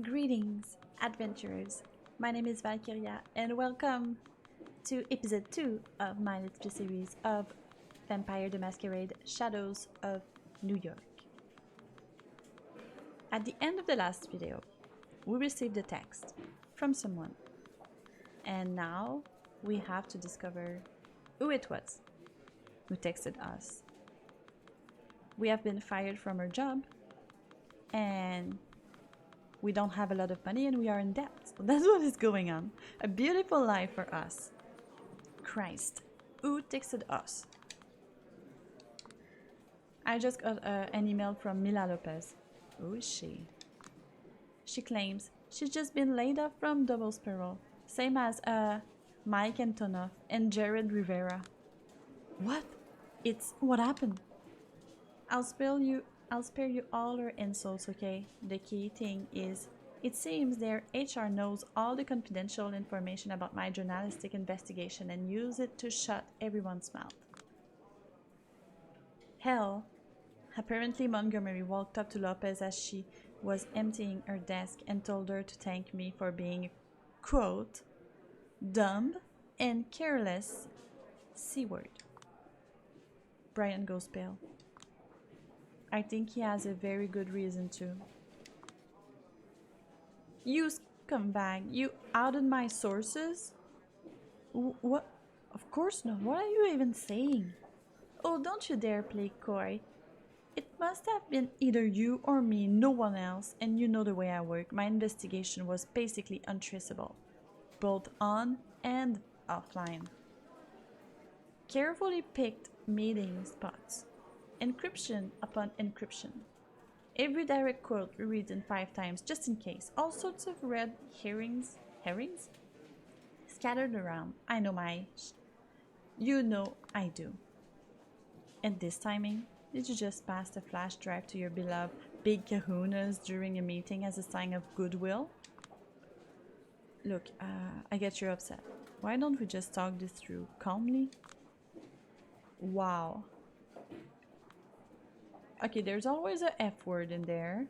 Greetings, adventurers. My name is Valkyria, and welcome to episode 2 of my Let's Play series of Vampire the Masquerade Shadows of New York. At the end of the last video, we received a text from someone, and now we have to discover who it was who texted us. We have been fired from our job, and we don't have a lot of money and we are in debt. So that's what is going on. A beautiful life for us. Christ, who texted us? I just got an email from Mila Lopez. Who is she? She claims she's just been laid off from Double Spiral. Same as Mike Antonoff and Jared Rivera. What? What happened? I'll spare you all her insults, okay? The key thing is, it seems their HR knows all the confidential information about my journalistic investigation and use it to shut everyone's mouth. Hell, apparently Montgomery walked up to Lopez as she was emptying her desk and told her to thank me for being, quote, dumb and careless C-word. Brian goes pale. I think he has a very good reason to. You scumbag, you outed my sources? What? Of course not. What are you even saying? Oh, don't you dare play coy. It must have been either you or me, no one else, and you know the way I work. My investigation was basically untraceable, both on and offline. Carefully picked meeting spots. Encryption upon encryption. Every direct quote rewritten 5 times just in case. All sorts of red herrings scattered around. I know you know I do. And this timing, did you just pass the flash drive to your beloved big kahunas during a meeting as a sign of goodwill? Look, I get you're upset. Why don't we just talk this through calmly? Wow. Okay, there's always a F word in there.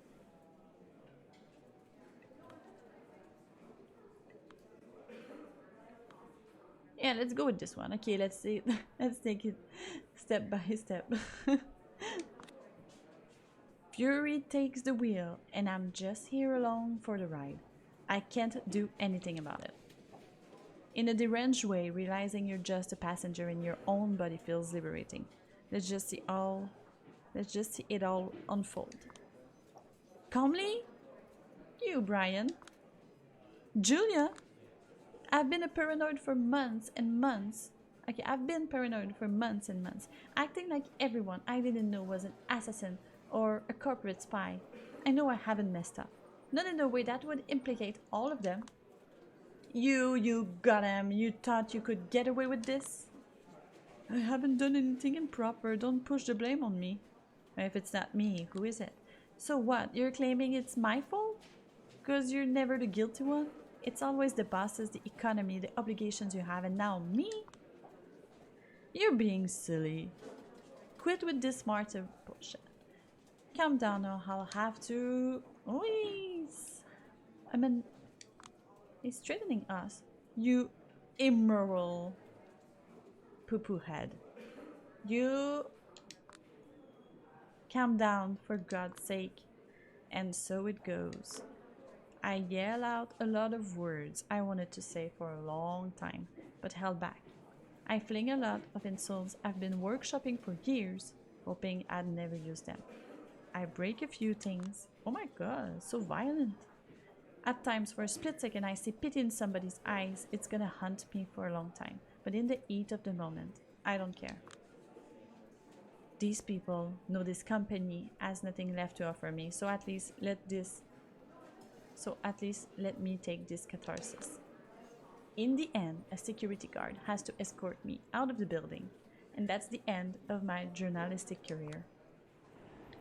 Yeah, let's go with this one. Okay, let's see. Let's take it step by step. Fury takes the wheel, and I'm just here along for the ride. I can't do anything about it. In a deranged way, realizing you're just a passenger in your own body feels liberating. Let's just see it all unfold. Calmly? You, Brian. Julia? I've been paranoid for months and months. Okay, I've been paranoid for months and months, acting like everyone I didn't know was an assassin or a corporate spy. I know I haven't messed up. Not in a way that would implicate all of them. You got him. You thought you could get away with this? I haven't done anything improper. Don't push the blame on me. If it's not me, who is it? So what? You're claiming it's my fault? Because you're never the guilty one? It's always the bosses, the economy, the obligations you have, and now me? You're being silly. Quit with this smarter bullshit. Calm down or I'll have to... he's threatening us. You immoral poo-poo head. You... Calm down, for God's sake. And so it goes. I yell out a lot of words I wanted to say for a long time, but held back. I fling a lot of insults I've been workshopping for years, hoping I'd never use them. I break a few things. Oh my god, so violent. At times, for a split second, I see pity in somebody's eyes. It's gonna haunt me for a long time. But in the heat of the moment, I don't care. These people know this company has nothing left to offer me, so at least let me take this catharsis. In the end, a security guard has to escort me out of the building, and that's the end of my journalistic career.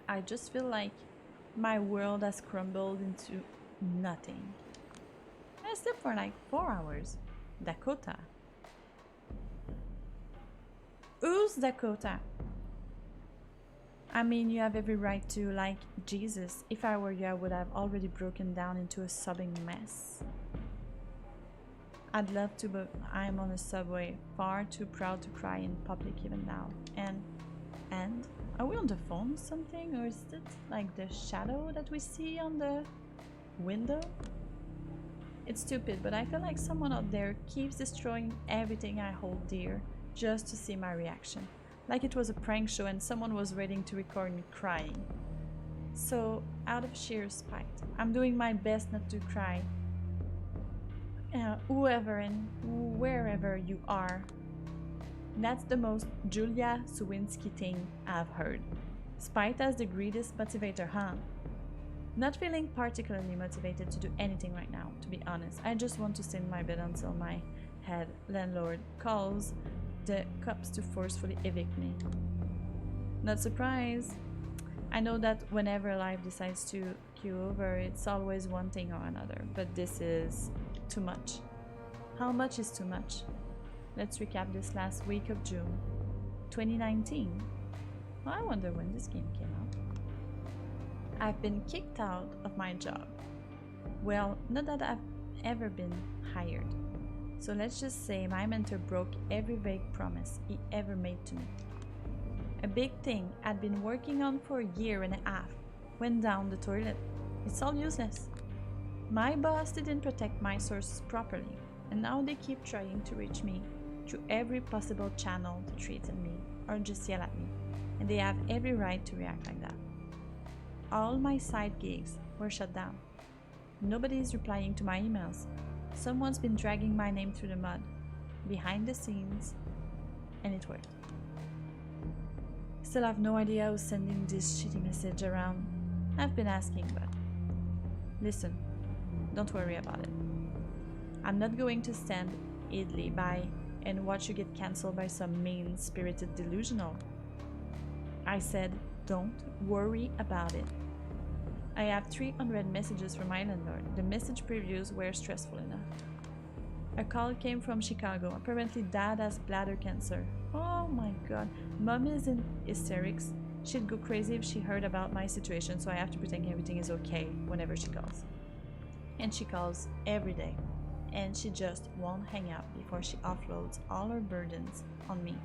I just feel like my world has crumbled into nothing. I slept for like 4 hours. Dakota. Who's Dakota? I mean, you have every right to, like Jesus. If I were you, I would have already broken down into a sobbing mess. I'd love to, but I'm on a subway, far too proud to cry in public even now. And? Are we on the phone or something? Or is it like the shadow that we see on the window? It's stupid, but I feel like someone out there keeps destroying everything I hold dear just to see my reaction. Like it was a prank show and someone was waiting to record me crying. So, out of sheer spite, I'm doing my best not to cry. Whoever and wherever you are. That's the most Julia Sawinski thing I've heard. Spite as the greatest motivator, huh? Not feeling particularly motivated to do anything right now, to be honest. I just want to sit in my bed until my head landlord calls the cops to forcefully evict me. Not surprised. I know that whenever life decides to queue over, it's always one thing or another, but this is too much. How much is too much? Let's recap this last week of June 2019. Well, I wonder when this game came out. I've been kicked out of my job. Well, not that I've ever been hired. So let's just say my mentor broke every vague promise he ever made to me. A big thing I'd been working on for a year and a half went down the toilet. It's all useless. My boss didn't protect my sources properly, and now they keep trying to reach me through every possible channel to threaten me or just yell at me, and they have every right to react like that. All my side gigs were shut down. Nobody is replying to my emails. Someone's been dragging my name through the mud, behind the scenes, and it worked. Still have no idea who's sending this shitty message around. I've been asking, but listen, don't worry about it. I'm not going to stand idly by and watch you get cancelled by some mean-spirited delusional. I said, don't worry about it. I have 300 messages from my landlord. The message previews were stressful enough. A call came from Chicago. Apparently dad has bladder cancer. Oh my god. Mom is in hysterics. She'd go crazy if she heard about my situation, so I have to pretend everything is okay whenever she calls. And she calls every day. And she just won't hang up before she offloads all her burdens on me.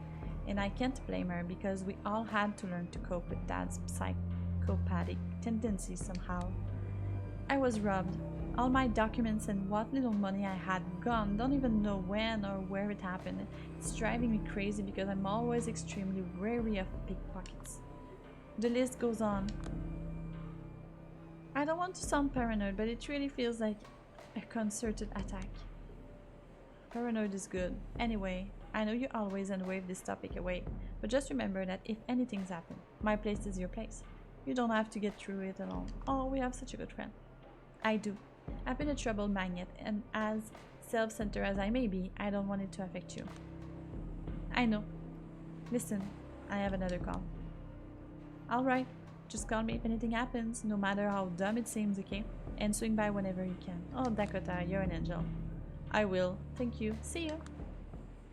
And I can't blame her because we all had to learn to cope with dad's psychopathic tendencies somehow. I was robbed. All my documents and what little money I had gone. Don't even know when or where it happened. It's driving me crazy because I'm always extremely wary of pickpockets. The list goes on. I don't want to sound paranoid, but it really feels like a concerted attack. Paranoid is good. Anyway, I know you always wave this topic away, but just remember that if anything's happened, my place is your place. You don't have to get through it alone. Oh, we have such a good friend. I do. I've been a trouble magnet, and as self-centered as I may be, I don't want it to affect you. I know. Listen, I have another call. Alright, just call me if anything happens, no matter how dumb it seems, okay? And swing by whenever you can. Oh, Dakota, you're an angel. I will. Thank you. See you.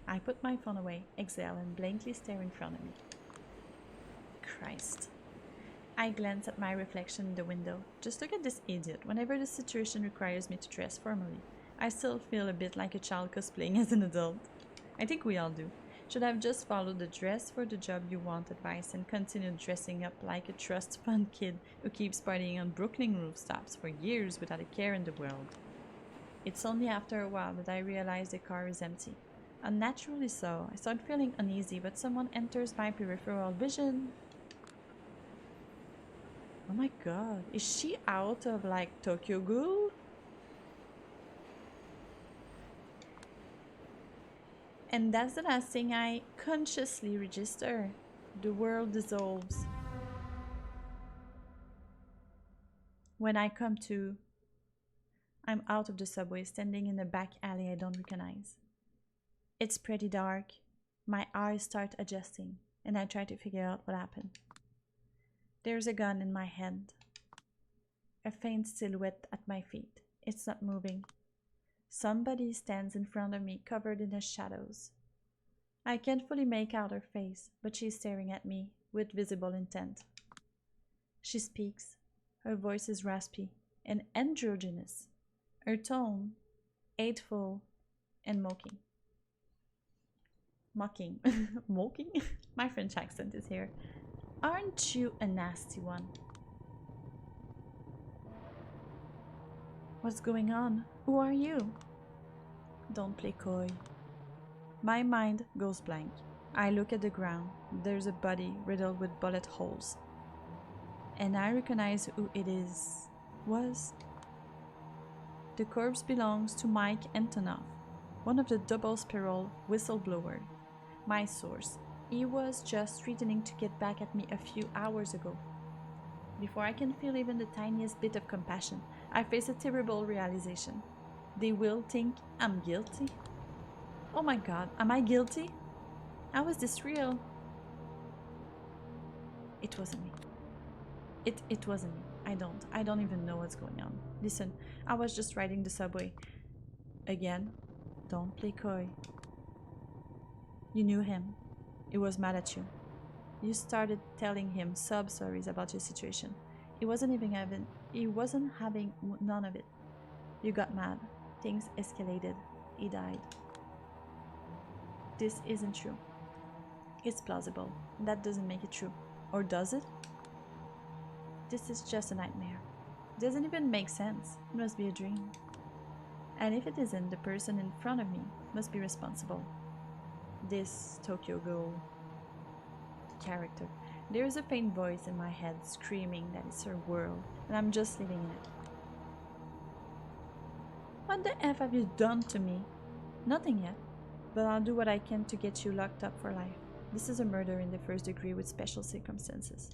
I put my phone away, exhale, and blankly stare in front of me. Christ. I glance at my reflection in the window. Just look at this idiot. Whenever the situation requires me to dress formally, I still feel a bit like a child cosplaying as an adult. I think we all do. Should have just followed the dress for the job you want advice and continued dressing up like a trust fund kid who keeps partying on Brooklyn rooftops for years without a care in the world. It's only after a while that I realize the car is empty. Unnaturally so, I start feeling uneasy, but someone enters my peripheral vision. Oh my god, is she out of like Tokyo Ghoul? And that's the last thing I consciously register. The world dissolves. When I come to, I'm out of the subway, standing in a back alley I don't recognize. It's pretty dark. My eyes start adjusting, and I try to figure out what happened. There's a gun in my hand. A faint silhouette at my feet. It's not moving. Somebody stands in front of me, covered in the shadows. I can't fully make out her face, but she's staring at me with visible intent. She speaks. Her voice is raspy and androgynous. Her tone, hateful and mocking. Mocking. Mocking? My French accent is here. Aren't you a nasty one? What's going on? Who are you? Don't play coy. My mind goes blank. I look at the ground. There's a body riddled with bullet holes. And I recognize who it was. The corpse belongs to Mike Antonoff, one of the double spiral whistleblower. My source. He was just threatening to get back at me a few hours ago. Before I can feel even the tiniest bit of compassion, I face a terrible realization. They will think I'm guilty. Oh my god, am I guilty? How is this real? It wasn't me. It wasn't me. I don't even know what's going on. Listen, I was just riding the subway. Again, don't play coy. You knew him. He was mad at you. You started telling him sob stories about your situation. He wasn't having none of it. You got mad. Things escalated. He died. This isn't true. It's plausible. That doesn't make it true. Or does it? This is just a nightmare. Doesn't even make sense. It must be a dream. And if it isn't, the person in front of me must be responsible. This Tokyo Ghoul character. There is a faint voice in my head screaming that it's her world, and I'm just living in it. What the F have you done to me? Nothing yet, but I'll do what I can to get you locked up for life. This is a murder in the first degree with special circumstances.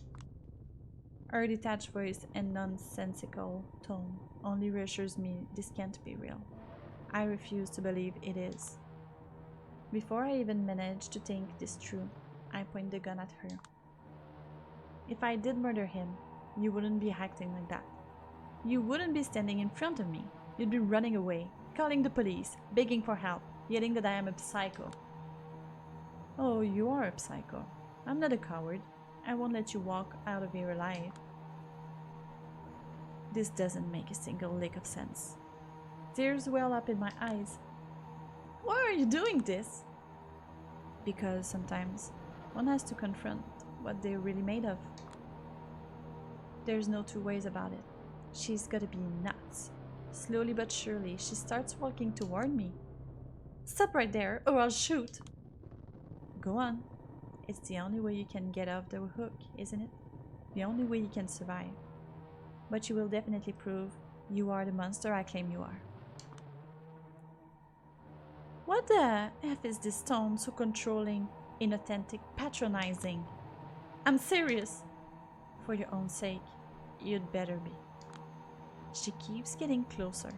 Her detached voice and nonsensical tone only reassures me this can't be real. I refuse to believe it is. Before I even manage to think this through, I point the gun at her. If I did murder him, you wouldn't be acting like that. You wouldn't be standing in front of me. You'd be running away, calling the police, begging for help, yelling that I am a psycho. Oh, you are a psycho. I'm not a coward. I won't let you walk out of here alive. This doesn't make a single lick of sense. Tears well up in my eyes. Why are you doing this? Because sometimes one has to confront what they're really made of. There's no two ways about it. She's gotta be nuts. Slowly but surely, she starts walking toward me. Stop right there, or I'll shoot. Go on. It's the only way you can get off the hook, isn't it? The only way you can survive. But you will definitely prove you are the monster I claim you are. What the F is this tone so controlling, inauthentic, patronizing? I'm serious. For your own sake, you'd better be. She keeps getting closer.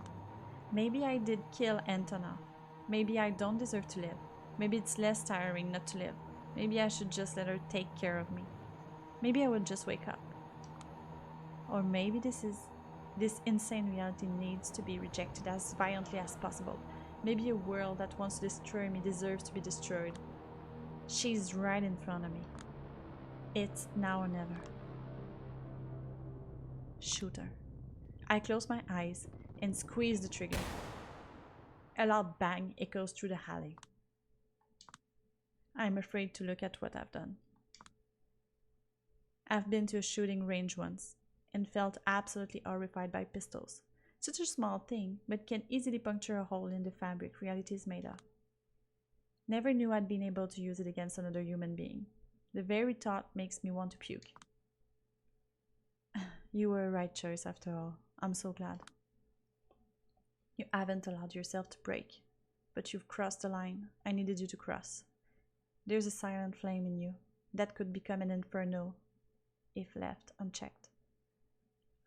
Maybe I did kill Antonoff. Maybe I don't deserve to live. Maybe it's less tiring not to live. Maybe I should just let her take care of me. Maybe I would just wake up. Or maybe this insane reality needs to be rejected as violently as possible. Maybe a world that wants to destroy me deserves to be destroyed. She's right in front of me. It's now or never. Shoot her. I close my eyes and squeeze the trigger. A loud bang echoes through the alley. I'm afraid to look at what I've done. I've been to a shooting range once and felt absolutely horrified by pistols. Such a small thing, but can easily puncture a hole in the fabric reality is made of. Never knew I'd been able to use it against another human being. The very thought makes me want to puke. You were a right choice after all. I'm so glad. You haven't allowed yourself to break, but you've crossed the line I needed you to cross. There's a silent flame in you that could become an inferno if left unchecked.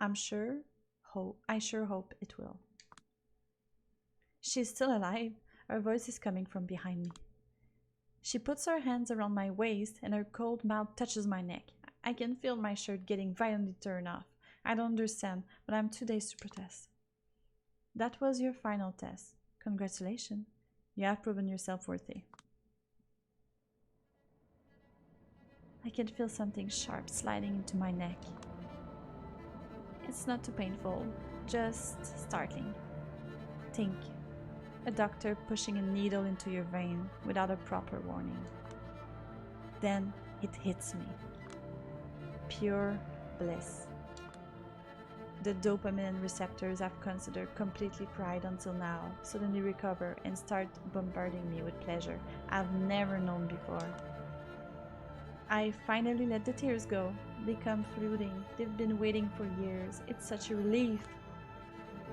I sure hope it will. She's still alive. Her voice is coming from behind me. She puts her hands around my waist and her cold mouth touches my neck. I can feel my shirt getting violently turned off. I don't understand, but I'm too dazed to protest. That was your final test. Congratulations. You have proven yourself worthy. I can feel something sharp sliding into my neck. it's not too painful, just startling. Think, a doctor pushing a needle into your vein without a proper warning. Then it hits me. Pure bliss. The dopamine receptors I've considered completely fried until now suddenly recover and start bombarding me with pleasure I've never known before. I finally let the tears go. They come flooding. They've been waiting for years. It's such a relief.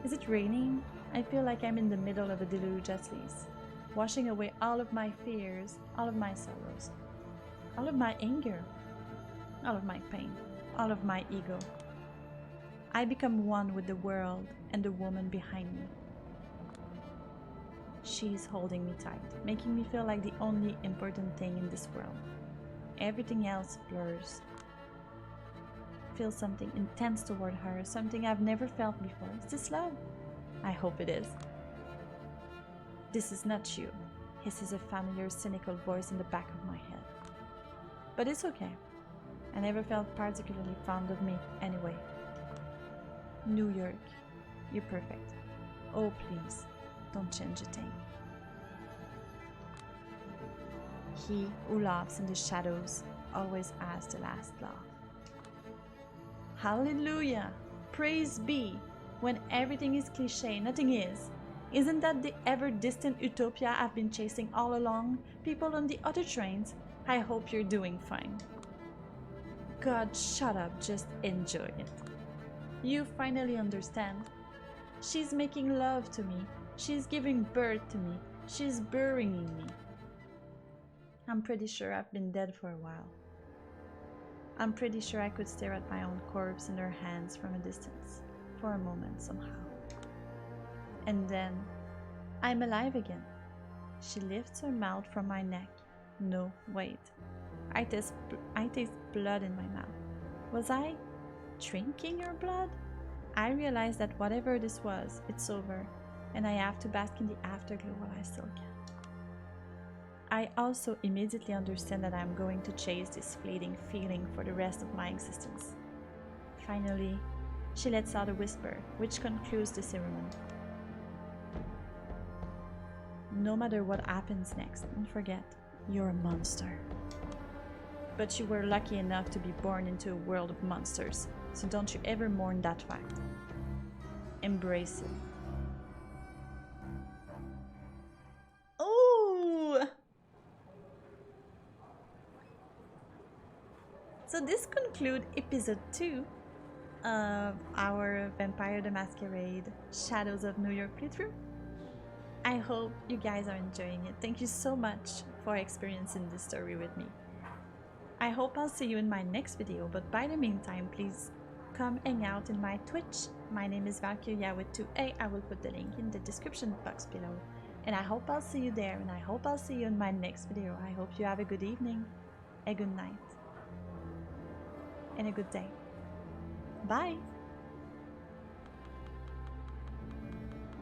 Is it raining? I feel like I'm in the middle of a deluge at least, washing away all of my fears, all of my sorrows, all of my anger, all of my pain, all of my ego. I become one with the world and the woman behind me. She's holding me tight, making me feel like the only important thing in this world. Everything else blurs. Feel something intense toward her, something I've never felt before. Is this love? I hope it is. This is not you. Hisses a familiar, cynical voice in the back of my head. But it's okay. I never felt particularly fond of me anyway. New York, you're perfect. Oh, please, don't change a thing. He who laughs in the shadows always has the last laugh. Hallelujah! Praise be! When everything is cliché, nothing is. Isn't that the ever-distant utopia I've been chasing all along? People on the other trains, I hope you're doing fine. God, shut up, just enjoy it. You finally understand. She's making love to me. She's giving birth to me. She's burying me. I'm pretty sure I've been dead for a while. I'm pretty sure I could stare at my own corpse in her hands from a distance, for a moment somehow. And then, I'm alive again. She lifts her mouth from my neck. No, wait. I taste blood in my mouth. Was I drinking her blood? I realize that whatever this was, it's over, and I have to bask in the afterglow while I still can. I also immediately understand that I'm going to chase this fleeting feeling for the rest of my existence. Finally, she lets out a whisper, which concludes the ceremony. No matter what happens next, don't forget, you're a monster. But you were lucky enough to be born into a world of monsters, so don't you ever mourn that fact. Embrace it. Oh! So this concludes episode 2 of our Vampire the Masquerade Shadows of New York playthrough. I hope you guys are enjoying it. Thank you so much for experiencing this story with me. I hope I'll see you in my next video, but by the meantime, please come hang out in my Twitch. My name is Valkyria with 2A. I will put the link in the description box below. And I hope I'll see you there, and I hope I'll see you in my next video. I hope you have a good evening, a good night, and a good day. Bye!